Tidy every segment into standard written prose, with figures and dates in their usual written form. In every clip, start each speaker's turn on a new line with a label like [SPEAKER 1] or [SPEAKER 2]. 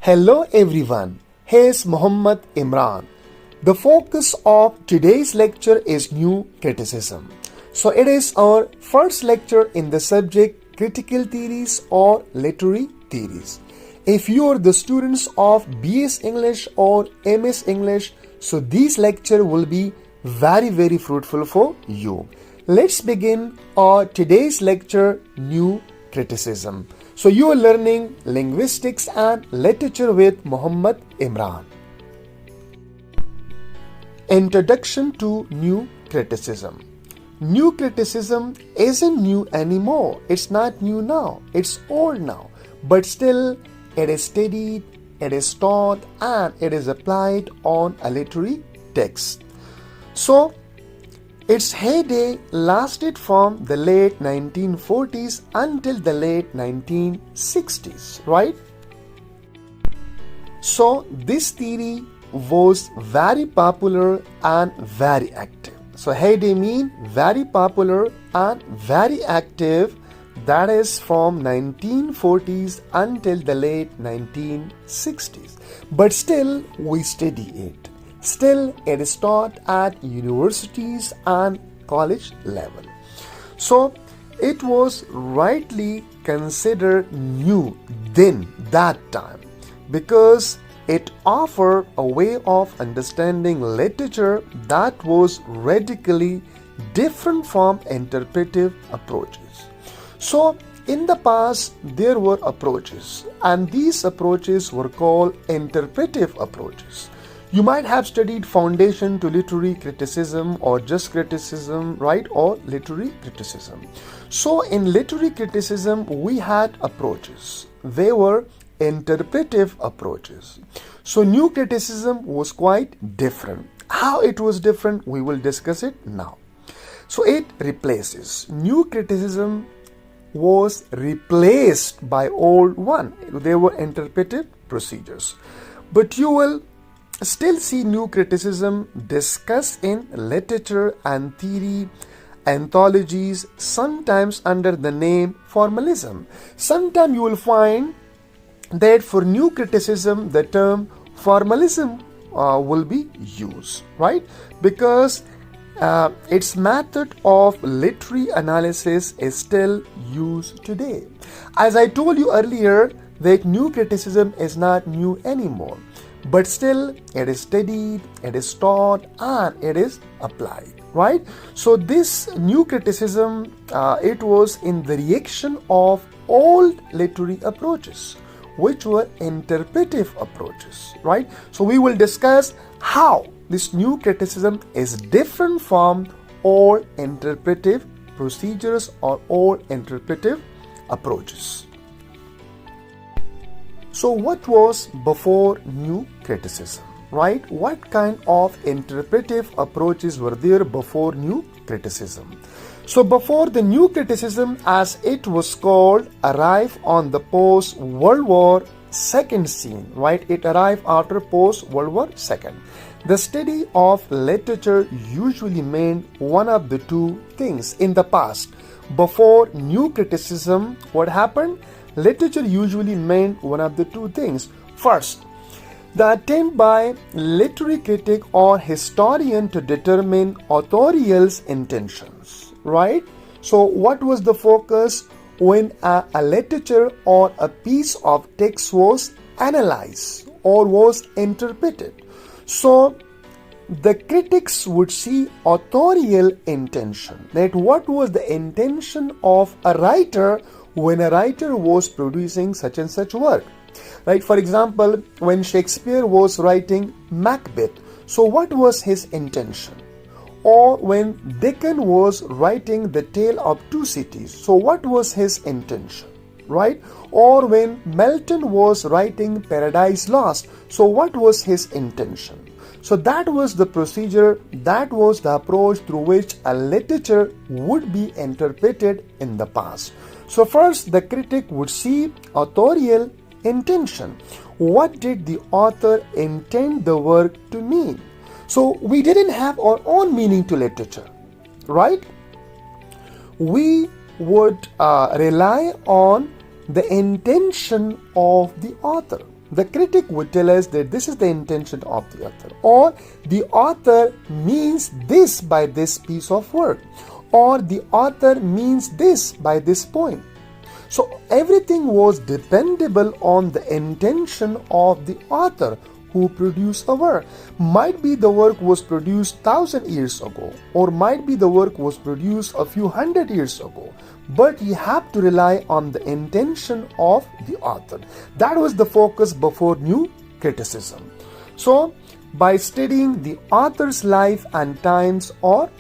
[SPEAKER 1] Hello everyone, here's Muhammad Imran. The focus of today's lecture is new criticism. So it is our first lecture in the subject critical theories or literary theories. If you are the students of BS English or MS English, so this lecture will be very fruitful for you. Let's begin our today's lecture, new criticism. So you are learning linguistics and literature with Muhammad Imran. Introduction to new criticism. New criticism isn't new anymore. It's not new now. It's old now. But still, it is studied, it is taught, and it is applied on a literary text. So, its heyday lasted from the late 1940s until the late 1960s, right? So, this theory was very popular and very active. So, heyday mean very popular and very active. That is from 1940s until the late 1960s. But still, we study it. Still, it is taught at universities and college level. So, it was rightly considered new then, that time, because it offered a way of understanding literature that was radically different from interpretive approaches. So, in the past, there were approaches, and these approaches were called interpretive approaches. You might have studied Foundation to Literary Criticism or just criticism, right? Or literary criticism. So in literary criticism, we had approaches. They were interpretive approaches. So new criticism was quite different. How it was different, we will discuss it now. So it replaces. New criticism was replaced by old one. They were interpretive procedures. But you will still see new criticism discussed in literature and theory anthologies, sometimes under the name formalism. Sometimes you will find that for new criticism the term formalism will be used, right? Because its method of literary analysis is still used today. As I told you earlier, that new criticism is not new anymore. But still, it is studied, it is taught, and it is applied, right? So this new criticism, it was in the reaction of old literary approaches, which were interpretive approaches, right? So we will discuss how this new criticism is different from old interpretive procedures or old interpretive approaches. So what was before new criticism, right? What kind of interpretive approaches were there before new criticism? So before the new criticism, as it was called, arrived on the post-World War II scene, right? It arrived after post-World War II. The study of literature usually meant one of the two things. In the past, before new criticism, what happened? Literature usually meant one of the two things. First, the attempt by literary critic or historian to determine authorial's intentions, right? So what was the focus when a literature or a piece of text was analyzed or was interpreted? So the critics would see authorial intention, that what was the intention of a writer when a writer was producing such and such work, right? For example, when Shakespeare was writing Macbeth, so what was his intention? Or when Dickens was writing The Tale of Two Cities, so what was his intention, right? Or when Milton was writing Paradise Lost, so what was his intention? So that was the procedure, that was the approach through which a literature would be interpreted in the past. So first, the critic would see authorial intention. What did the author intend the work to mean? So we didn't have our own meaning to literature, right? We would rely on the intention of the author. the critic would tell us that this is the intention of the author, or the author means this by this piece of work, or the author means this by this poem. So everything was dependable on the intention of the author who produced a work. Might be the work was produced 1,000 years ago, or might be the work was produced a few hundred years ago, but you have to rely on the intention of the author. That was the focus before new criticism. So by studying the author's life and times, or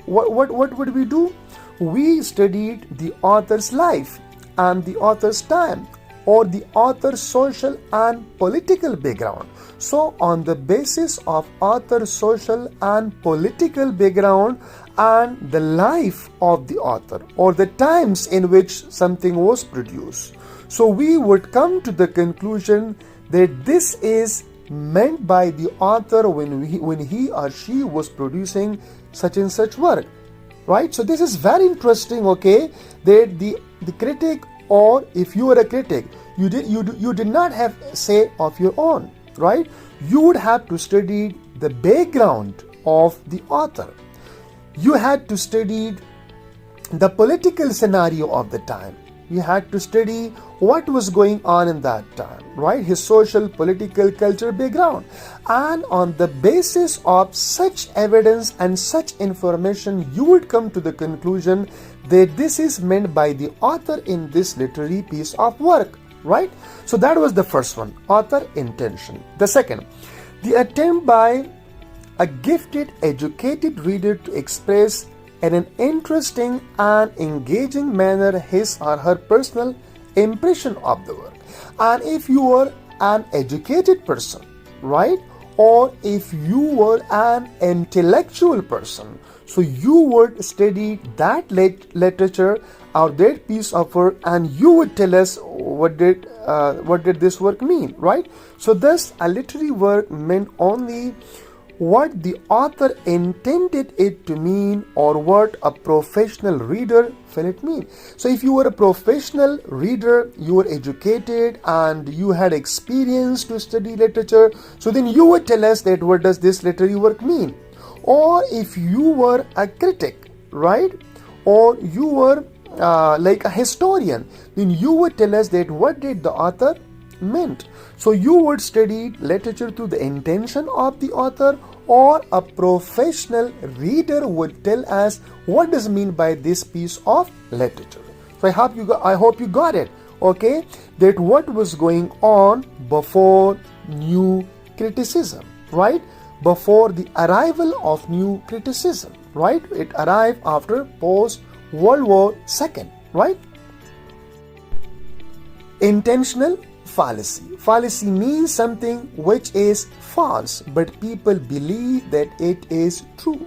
[SPEAKER 1] what would we do? We studied the author's life and the author's time, or the author's social and political background. So on the basis of author's social and political background and the life of the author, or the times in which something was produced, so we would come to the conclusion that this is meant by the author when he or she was producing such and such work, right? So this is very interesting, okay, that the critic, or if you were a critic, you did not have say of your own, right? You would have to study the background of the author. You had to study the political scenario of the time. You had to study what was going on in that time, right? His social, political, cultural background. And on the basis of such evidence and such information, you would come to the conclusion that this is meant by the author in this literary piece of work, right? So that was the first one, author intention. The second, the attempt by a gifted, educated reader to express in an interesting and engaging manner his or her personal impression of the work. And if you were an educated person, right, or if you were an intellectual person, so you would study that literature or that piece of work, and you would tell us what did this work mean, right? So thus a literary work meant only what the author intended it to mean, or what a professional reader felt it mean. So if you were a professional reader, you were educated and you had experience to study literature, so then you would tell us that what does this literary work mean. Or if you were a critic, right, or you were like a historian, then you would tell us that what did the author meant. So you would study literature through the intention of the author, or a professional reader would tell us what does mean by this piece of literature. So I hope you got it, okay, that what was going on before new criticism, right? Before the arrival of new criticism, right? It arrived after post World War II, right? Intentional fallacy. Fallacy means something which is false, but people believe that it is true.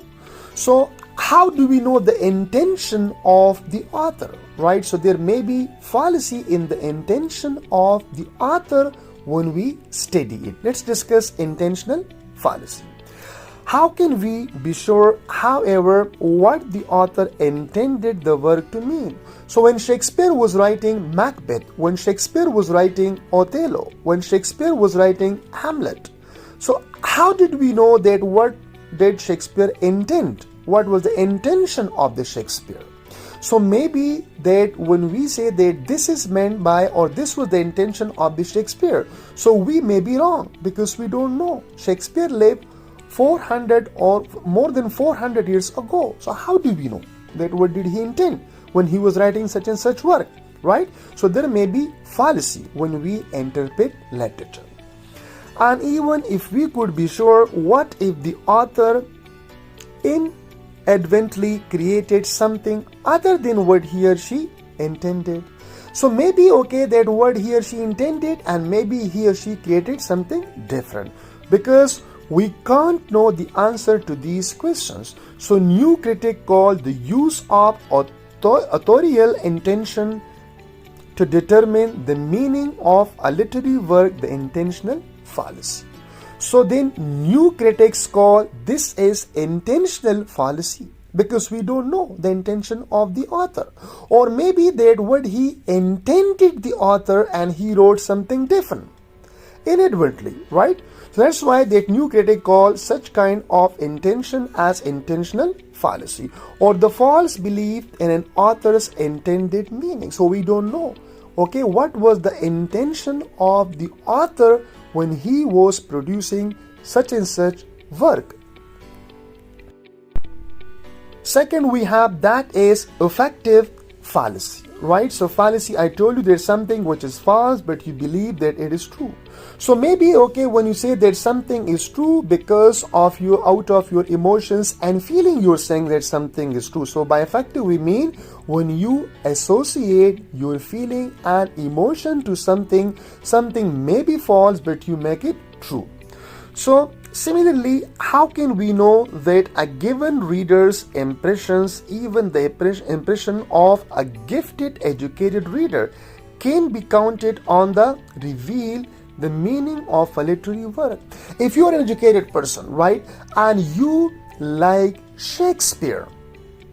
[SPEAKER 1] So how do we know the intention of the author, right? So there may be fallacy in the intention of the author when we study it. Let's discuss intentional fallacy. How can we be sure, however, what the author intended the work to mean? So when Shakespeare was writing Macbeth, when Shakespeare was writing Othello, when Shakespeare was writing Hamlet, so how did we know that what did Shakespeare intend? What was the intention of the Shakespeare? So maybe that when we say that this is meant by, or this was the intention of the Shakespeare, so we may be wrong because we don't know. Shakespeare lived 400 or more than 400 years ago. So how do we know that what did he intend when he was writing such and such work, right? So there may be fallacy when we interpret literature. And even if we could be sure, what if the author inadvertently created something other than what he or she intended? So maybe okay that what he or she intended, and maybe he or she created something different, because we can't know the answer to these questions. So new critic called the use of authorial intention to determine the meaning of a literary work the intentional fallacy. So then new critics call this is intentional fallacy. because we don't know the intention of the author. Or maybe that what he intended the author and he wrote something different inadvertently, right? So that's why that new critic calls such kind of intention as intentional fallacy, or the false belief in an author's intended meaning. So we don't know, okay, what was the intention of the author when he was producing such and such work. Second, we have that is affective fallacy, right? So fallacy, I told you there's something which is false, but you believe that it is true. So maybe, okay, when you say that something is true because of you, out of your emotions and feeling, you're saying that something is true. So by affective, we mean when you associate your feeling and emotion to something, something may be false, but you make it true. So similarly, how can we know that a given reader's impressions, even the impression of a gifted, educated reader, can be counted on the reveal the meaning of a literary work? If you're an educated person, right, and you like Shakespeare,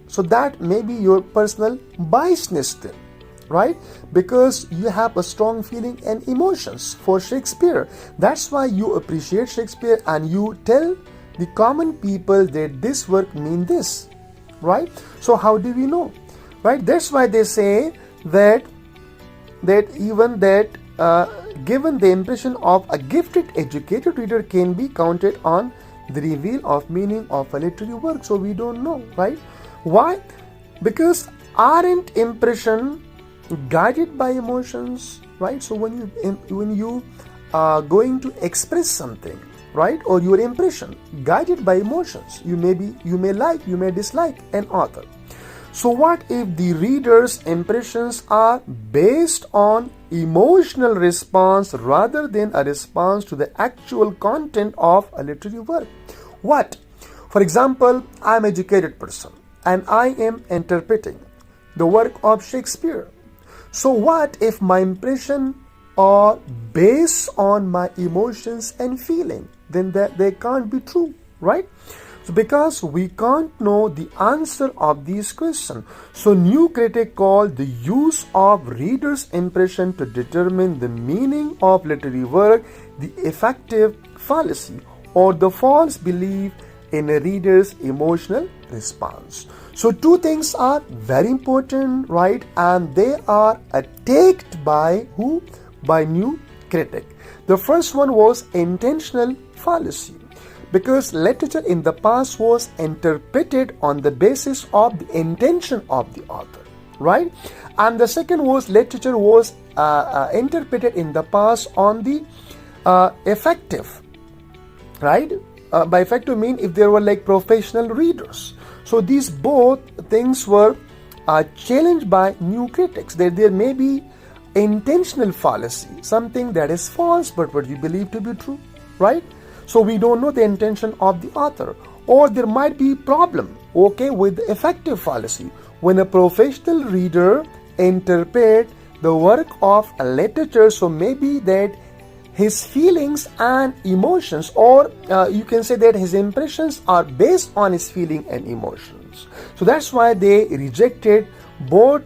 [SPEAKER 1] so that may be your personal biasness then, right? Because you have a strong feeling and emotions for Shakespeare. That's why you appreciate Shakespeare and you tell the common people that this work means this, right? So how do we know, right? That's why they say that even that given the impression of a gifted, educated reader can be counted on the reveal of meaning of a literary work. So we don't know, right? Why? Because aren't impression guided by emotions, right? So when you are going to express something, right, or your impression guided by emotions, you may like, you may dislike an author. So what if the reader's impressions are based on emotional response rather than a response to the actual content of a literary work? What? For example, I'm an educated person and I am interpreting the work of Shakespeare. So what if my impression are based on my emotions and feeling? Then they can't be true, right? So because we can't know the answer of these questions. So new critic called the use of reader's impression to determine the meaning of literary work the affective fallacy, or the false belief in a reader's emotional response. So two things are very important, right? And they are attacked by who? By new critic. The first one was intentional fallacy, because literature in the past was interpreted on the basis of the intention of the author, right? And the second was literature was interpreted in the past on the affective, right? By affective mean if there were like professional readers. So these both things were challenged by new critics, that there may be intentional fallacy, something that is false but what you believe to be true, right? So we don't know the intention of the author. Or there might be problem, okay, with the affective fallacy, when a professional reader interpret the work of a literature, so maybe that his feelings and emotions, or you can say that his impressions are based on his feeling and emotions. So that's why they rejected both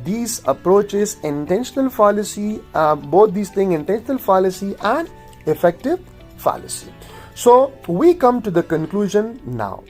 [SPEAKER 1] these approaches, intentional fallacy, both these things, intentional fallacy and affective fallacy. So we come to the conclusion now.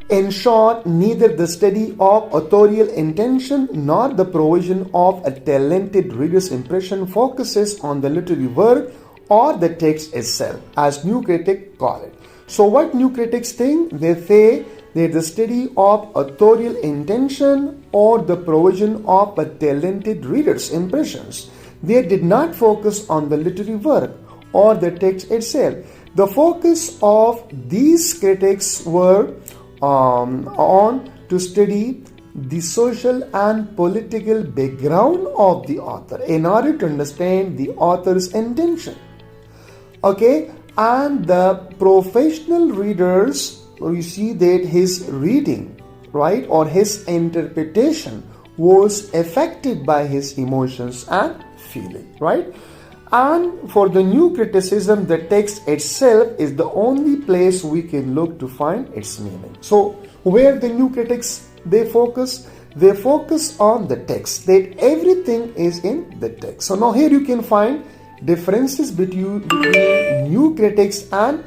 [SPEAKER 1] In short, neither the study of authorial intention nor the provision of a talented reader's impression focuses on the literary work or the text itself, as new critics call it. So what new critics think? They say that the study of authorial intention or the provision of a talented reader's impressions, they did not focus on the literary work or the text itself. The focus of these critics were on to study the social and political background of the author in order to understand the author's intention. Okay, and the professional readers, you see that his reading, right, or his interpretation was affected by his emotions and feeling, right? And for the new criticism, the text itself is the only place we can look to find its meaning. So where the new critics they focus on the text, that everything is in the text. So now here you can find differences between new critics and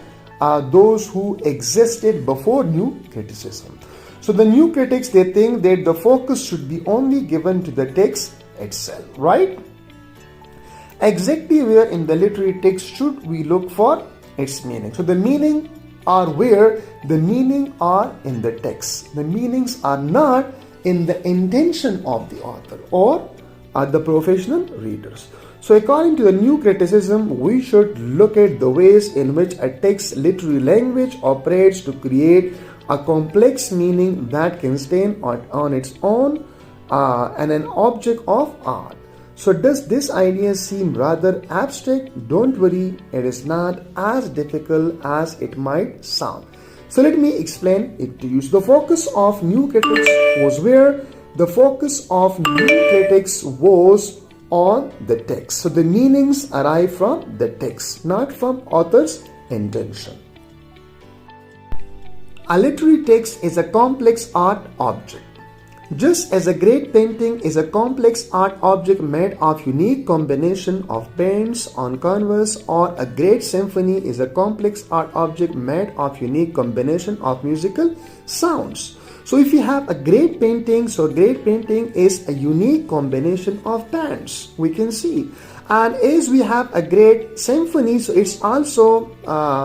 [SPEAKER 1] those who existed before new criticism. So the new critics, they think that the focus should be only given to the text itself, right? Exactly where in the literary text should we look for its meaning? So the meaning are where the meaning are in the text. The meanings are not in the intention of the author or the professional readers. So according to the new criticism, we should look at the ways in which a text literary language operates to create a complex meaning that can stand on its own and an object of art. So does this idea seem rather abstract? Don't worry, it is not as difficult as it might sound. So let me explain it to you. So the focus of new critics was where? The focus of new critics was on the text. So the meanings arrive from the text, not from author's intention. A literary text is a complex art object. Just as a great painting is a complex art object made of unique combination of paints on canvas, or a great symphony is a complex art object made of unique combination of musical sounds. So if you have a great painting, so great painting is a unique combination of bands, we can see. And as we have a great symphony, so it's also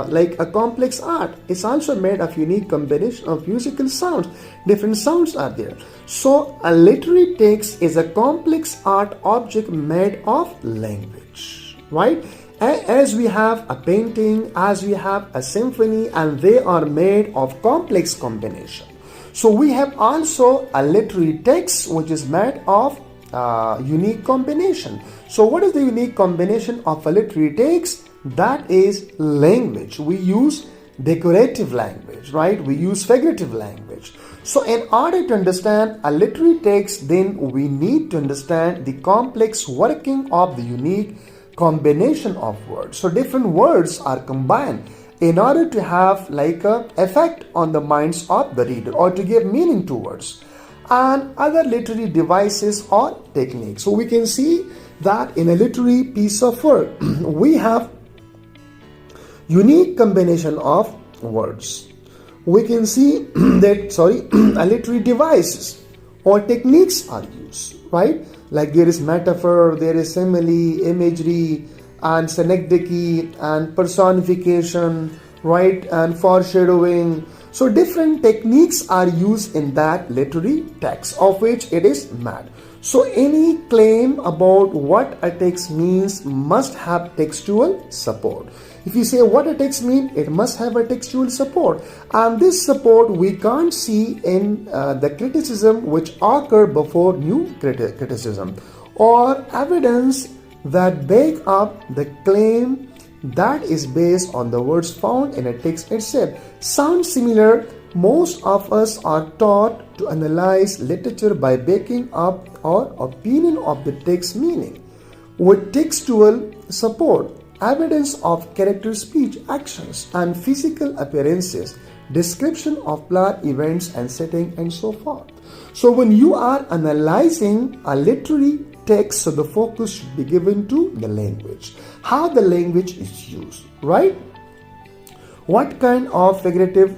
[SPEAKER 1] like a complex art. It's also made of unique combination of musical sounds. Different sounds are there. So a literary text is a complex art object made of language, right? As we have a painting, as we have a symphony, and they are made of complex combination. So we have also a literary text which is made of unique combination. So what is the unique combination of a literary text? That is language. We use decorative language, right? We use figurative language. So in order to understand a literary text, then we need to understand the complex working of the unique combination of words. So different words are combined in order to have like a effect on the minds of the reader or to give meaning to words, and other literary devices or techniques. So we can see that in a literary piece of work, we have unique combination of words. We can see that, a literary devices or techniques are used, right? Like there is metaphor, there is simile, imagery, and synecdoche, and personification, right? And foreshadowing. So different techniques are used in that literary text of which it is made. So any claim about what a text means must have textual support. If you say what a text means, it must have a textual support. And this support we can't see in the criticism which occur before new criticism, or evidence that back up the claim that is based on the words found in a text itself. Sounds similar. Most of us are taught to analyze literature by backing up our opinion of the text meaning with textual support, evidence of character speech, actions, and physical appearances, description of plot, events, and setting, and so forth. So when you are analyzing a literary text, so the focus should be given to the language, how the language is used, right? What kind of figurative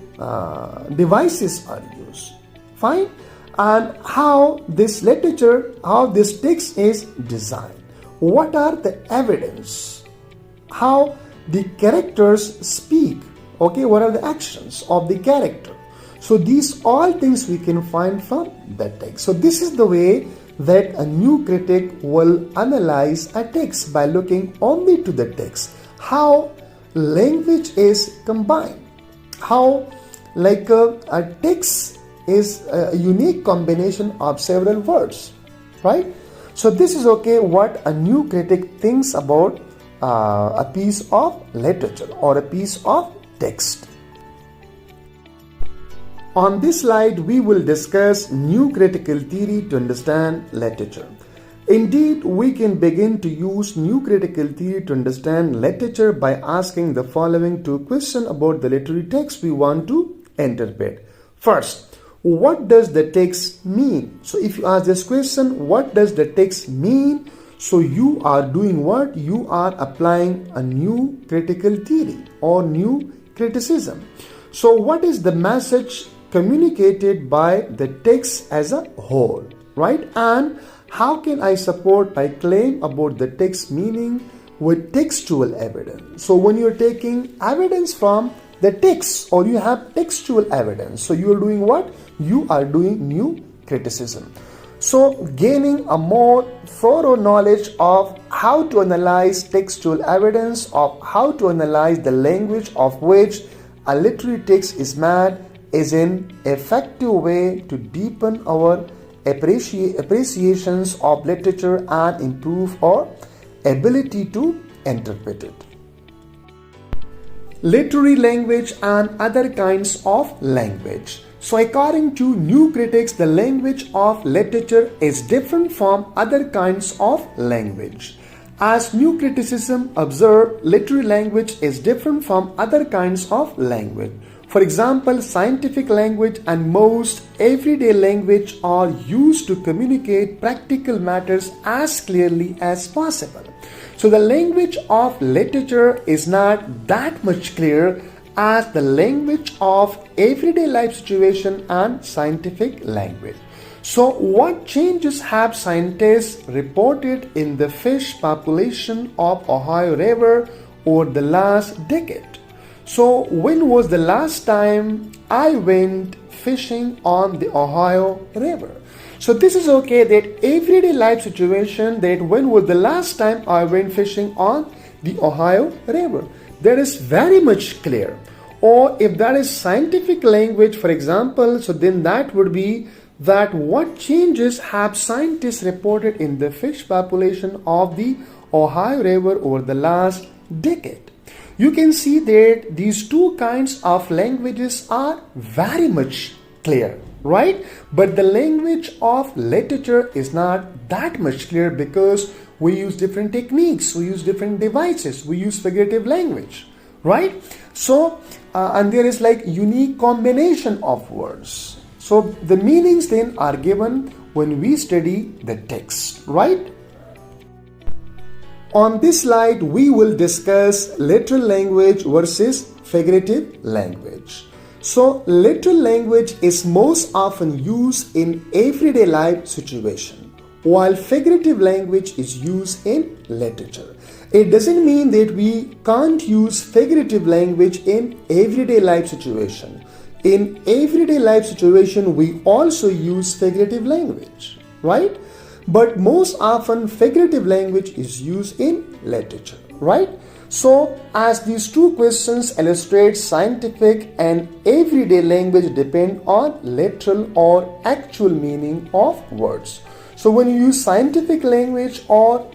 [SPEAKER 1] devices are used, fine, and how this literature, how this text is designed, what are the evidence, how the characters speak, okay, what are the actions of the character. So these all things we can find from the text. So this is the way that a new critic will analyze a text, by looking only to the text, how language is combined, how like a text is a unique combination of several words, right? So this is okay what a new critic thinks about a piece of literature or a piece of text. On this slide, we will discuss new critical theory to understand literature. Indeed, we can begin to use new critical theory to understand literature by asking the following two questions about the literary text we want to interpret. First, what does the text mean? So if you ask this question, what does the text mean? So you are doing what? You are applying a new critical theory or new criticism. So what is the message communicated by the text as a whole, right? And how can I support my claim about the text meaning with textual evidence? So when you're taking evidence from the text or you have textual evidence, so you are doing what? You are doing new criticism. So gaining a more thorough knowledge of how to analyze textual evidence, of how to analyze the language of which a literary text is made, is an effective way to deepen our appreciations of literature and improve our ability to interpret it. Literary language and other kinds of language. So according to new critics, the language of literature is different from other kinds of language. As new criticism observe, literary language is different from other kinds of language. For example, scientific language and most everyday language are used to communicate practical matters as clearly as possible. So the language of literature is not that much clear as the language of everyday life situation and scientific language. So what changes have scientists reported in the fish population of Ohio River over the last decade? So when was the last time I went fishing on the Ohio River? So this is okay that everyday life situation, that when was the last time I went fishing on the Ohio River? That is very much clear. Or if that is scientific language, for example, so then that would be that what changes have scientists reported in the fish population of the Ohio River over the last decade. You can see that these two kinds of languages are very much clear, right? But the language of literature is not that much clear because we use different techniques, we use different devices, we use figurative language, right? So, and there is like unique combination of words. So the meanings then are given when we study the text, right? On this slide, we will discuss literal language versus figurative language. So, literal language is most often used in everyday life situation, while figurative language is used in literature. It doesn't mean that we can't use figurative language in everyday life situation. In everyday life situation, we also use figurative language, right? But most often figurative language is used in literature, right? So as these two questions illustrate, scientific and everyday language depend on literal or actual meaning of words. So when you use scientific language or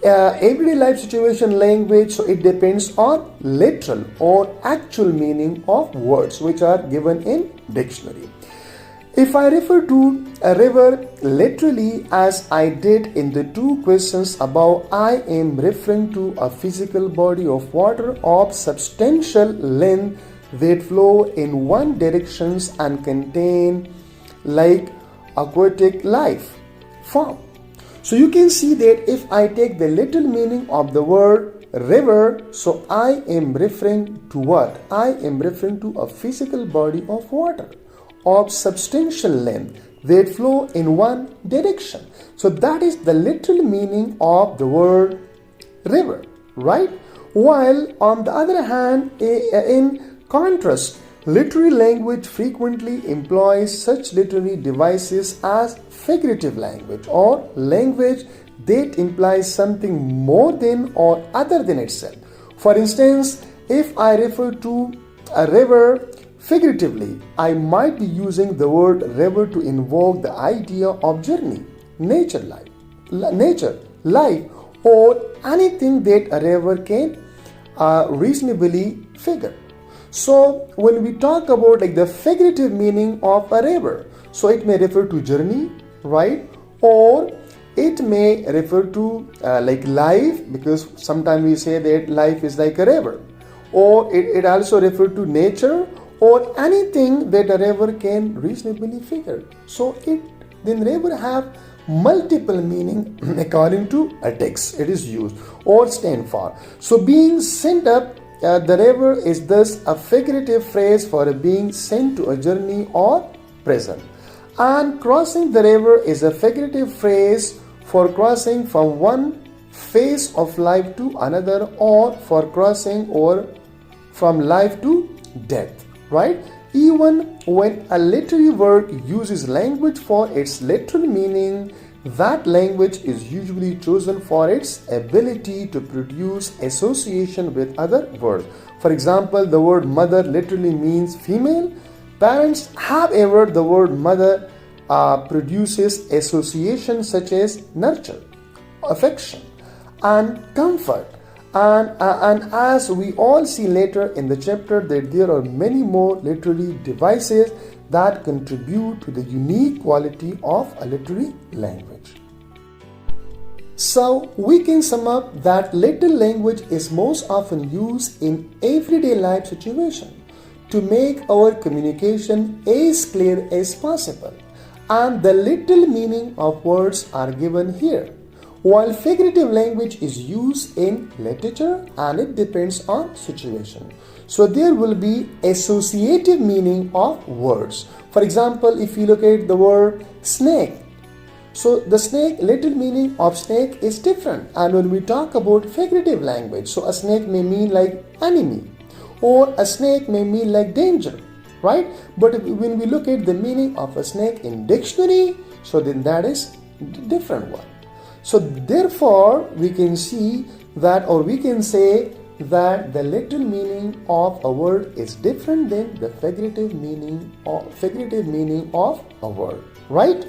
[SPEAKER 1] everyday life situation language, so it depends on literal or actual meaning of words which are given in dictionary. If I refer to a river literally as I did in the two questions above, I am referring to a physical body of water of substantial length that flow in one direction and contain like aquatic life form. So you can see that if I take the literal meaning of the word river, so I am referring to what? I am referring to a physical body of water of substantial length that flow in one direction. So that is the literal meaning of the word river, right? While on the other hand, in contrast, literary language frequently employs such literary devices as figurative language or language that implies something more than or other than itself. For instance, if I refer to a river figuratively, I might be using the word river to invoke the idea of journey, nature, life, or anything that a river can reasonably figure. So when we talk about like the figurative meaning of a river, so it may refer to journey, right? Or It may refer to like life, because sometimes we say that life is like a river, or it also refer to nature, or anything that a river can reasonably figure. So then river have multiple meaning according to a text it is used or stand for. So being sent up the river is thus a figurative phrase for being sent to a journey or prison. And crossing the river is a figurative phrase for crossing from one phase of life to another, or for crossing over from life to death, right? Even when a literary work uses language for its literal meaning, that language is usually chosen for its ability to produce association with other words. For example, the word mother literally means female. Parents, however, the word mother produces associations such as nurture, affection, and comfort. And as we all see later in the chapter, that there are many more literary devices that contribute to the unique quality of a literary language. So we can sum up that literal language is most often used in everyday life situation to make our communication as clear as possible, and the literal meaning of words are given here, while figurative language is used in literature and it depends on situation. So there will be associative meaning of words. For example, if you look at the word snake, so the snake, literal meaning of snake is different. And when we talk about figurative language, so a snake may mean like enemy, or a snake may mean like danger, right? But when we look at the meaning of a snake in dictionary, so then that is different one. So therefore we can see that, or we can say that the literal meaning of a word is different than the figurative meaning of a word, right?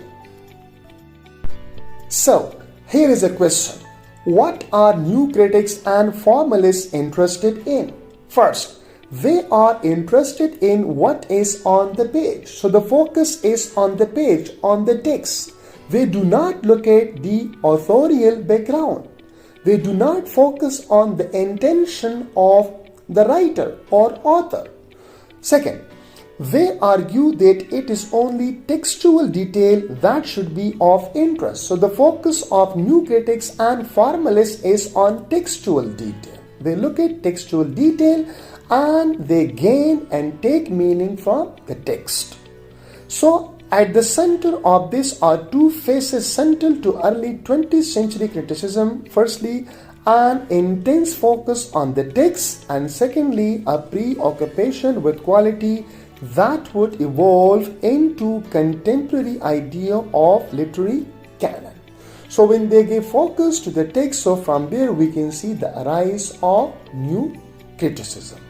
[SPEAKER 1] So here is a question. What are new critics and formalists interested in? First, they are interested in what is on the page. So the focus is on the page, on the text. They do not look at the authorial background. They do not focus on the intention of the writer or author. Second, they argue that it is only textual detail that should be of interest. So the focus of new critics and formalists is on textual detail. They look at textual detail and they gain and take meaning from the text. So at the center of this are two phases central to early 20th century criticism. Firstly, an intense focus on the text, and secondly, a preoccupation with quality that would evolve into contemporary idea of literary canon. So when they give focus to the text, so from there we can see the rise of new criticism.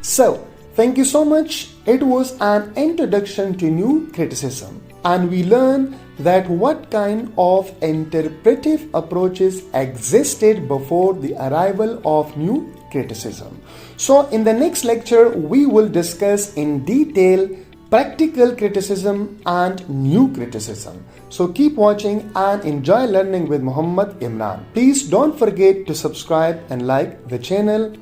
[SPEAKER 1] So thank you so much. It was an introduction to new criticism, and we learned that what kind of interpretive approaches existed before the arrival of new criticism. So in the next lecture, we will discuss in detail practical criticism and new criticism. So keep watching and enjoy learning with Muhammad Imran. Please don't forget to subscribe and like the channel.